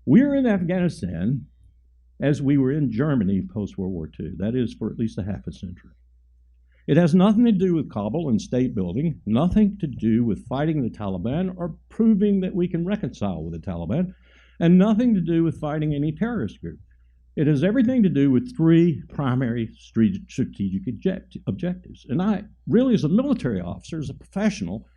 We're in Afghanistan as we were in Germany post-World War II. That is, for at least a half a century. It has nothing to do with Kabul and state building, nothing to do with fighting the Taliban or proving that we can reconcile with the Taliban, and nothing to do with fighting any terrorist group. It has everything to do with three primary strategic objectives. And I really, as a military officer, as a professional,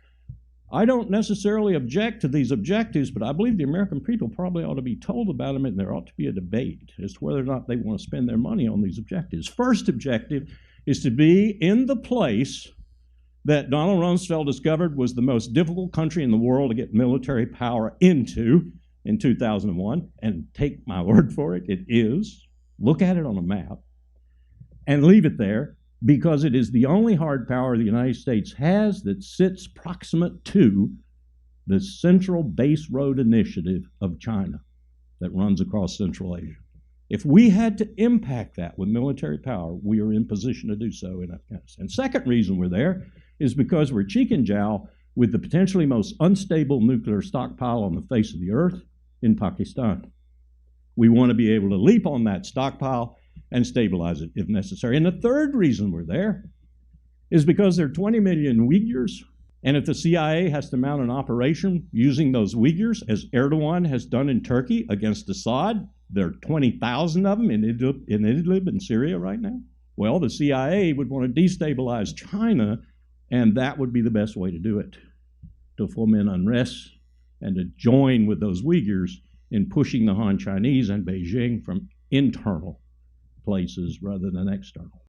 I don't necessarily object to these objectives, but I believe the American people probably ought to be told about them, and there ought to be a debate as to whether or not they want to spend their money on these objectives. First objective is to be in the place that Donald Rumsfeld discovered was the most difficult country in the world to get military power into in 2001, and take my word for it, it is. Look at it on a map and leave it there, because it is the only hard power the United States has that sits proximate to the Central Base Road Initiative of China that runs across Central Asia. If we had to impact that with military power, we are in position to do so in Afghanistan. Second reason we're there is because we're cheek and jowl with the potentially most unstable nuclear stockpile on the face of the earth in Pakistan. We want to be able to leap on that stockpile and stabilize it if necessary. And the third reason we're there is because there are 20 million Uyghurs, and if the CIA has to mount an operation using those Uyghurs, as Erdogan has done in Turkey against Assad, there are 20,000 of them in Idlib in Syria right now. Well, the CIA would want to destabilize China, and that would be the best way to do it, to foment unrest and to join with those Uyghurs in pushing the Han Chinese and Beijing from internal places rather than external.